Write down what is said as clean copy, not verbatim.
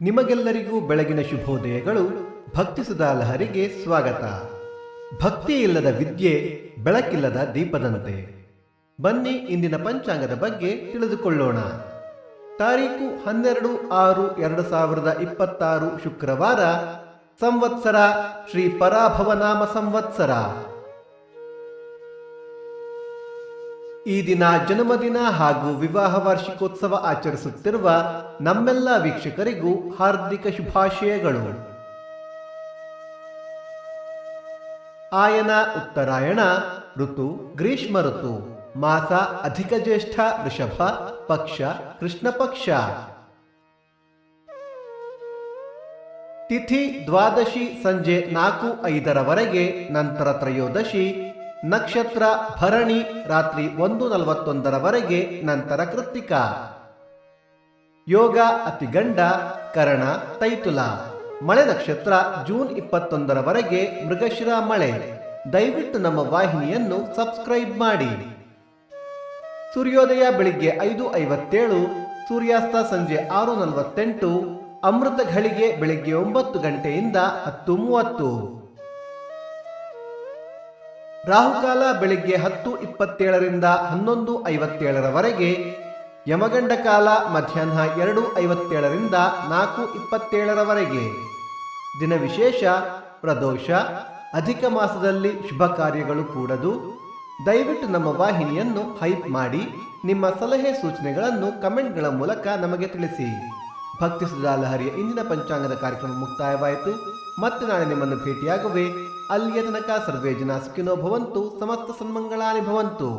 ನಿಮಗೆಲ್ಲರಿಗೂ ಬೆಳಗಿನ ಶುಭೋದಯಗಳು. ಭಕ್ತಿ ಸುಧಾ ಲಹರಿಗೆ ಸ್ವಾಗತ. ಭಕ್ತಿ ಇಲ್ಲದ ವಿದ್ಯೆ ಬೆಳಕಿಲ್ಲದ ದೀಪದಂತೆ. ಬನ್ನಿ ಇಂದಿನ ಪಂಚಾಂಗದ ಬಗ್ಗೆ ತಿಳಿದುಕೊಳ್ಳೋಣ. ತಾರೀಕು 12/6/2026 ಶುಕ್ರವಾರ, ಸಂವತ್ಸರ ಶ್ರೀ ಪರಾಭವನಾಮ ಸಂವತ್ಸರ. ಈ ದಿನ ಜನ್ಮದಿನ ಹಾಗೂ ವಿವಾಹ ವಾರ್ಷಿಕೋತ್ಸವ ಆಚರಿಸುತ್ತಿರುವ ನಮ್ಮೆಲ್ಲ ವೀಕ್ಷಕರಿಗೂ ಹಾರ್ದಿಕ ಶುಭಾಶಯಗಳು. ಆಯನ ಉತ್ತರಾಯಣ ಋತು ಗ್ರೀಷ್ಮ ಋತು. ಮಾಸ ಅಧಿಕ ಜ್ಯೇಷ್ಠ ವೃಷಭ, ಪಕ್ಷ ಕೃಷ್ಣ ಪಕ್ಷ. ತಿಥಿ ದ್ವಾದಶಿ ಸಂಜೆ 4:05 ನಂತರ ತ್ರಯೋದಶಿ. ನಕ್ಷತ್ರ ಭರಣಿ ರಾತ್ರಿ 1:41 ನಂತರ ಕೃತ್ತಿಕ. ಯೋಗ ಅತಿಗಂಡ, ಕರಣ ತೈತುಲ. ಮಳೆ ನಕ್ಷತ್ರ ಜೂನ್ 21 ಮೃಗಶಿರ ಮಳೆ. ದಯವಿಟ್ಟು ನಮ್ಮ ವಾಹಿನಿಯನ್ನು ಸಬ್ಸ್ಕ್ರೈಬ್ ಮಾಡಿ. ಸೂರ್ಯೋದಯ ಬೆಳಿಗ್ಗೆ 5:57, ಸೂರ್ಯಾಸ್ತ ಸಂಜೆ 6:48, ಅಮೃತ ಘಳಿಗೆ ಬೆಳಿಗ್ಗೆ 9 ಗಂಟೆಯಿಂದ 10:30. ರಾಹುಕಾಲ ಬೆಳಿಗ್ಗೆ 10:27 11:57. ಯಮಗಂಡ ಕಾಲ ಮಧ್ಯಾಹ್ನ 2:57 4:27. ದಿನ ವಿಶೇಷ ಪ್ರದೋಷ. ಅಧಿಕ ಮಾಸದಲ್ಲಿ ಶುಭ ಕಾರ್ಯಗಳು ಕೂಡದು. ದಯವಿಟ್ಟು ನಮ್ಮ ವಾಹಿನಿಯನ್ನು ಹೈಪ್ ಮಾಡಿ. ನಿಮ್ಮ ಸಲಹೆ ಸೂಚನೆಗಳನ್ನು ಕಮೆಂಟ್ಗಳ ಮೂಲಕ ನಮಗೆ ತಿಳಿಸಿ. ಭಕ್ತಿ ಸುಧಾ ಲಹರಿಯ ಇಂದಿನ ಪಂಚಾಂಗದ ಕಾರ್ಯಕ್ರಮ ಮುಕ್ತಾಯವಾಯಿತು. ಮತ್ತೆ ನಾಳೆ ನಿಮ್ಮನ್ನು ಭೇಟಿಯಾಗುವೆ. ಅಲ್ಲಿಯ ತನಕ ಸರ್ವೇ ಜನ ಸುಖಿನೋ ಭವಂತು, ಸಮಸ್ತ ಸನ್ಮಂಗಳಾನಿ ಭವಂತು.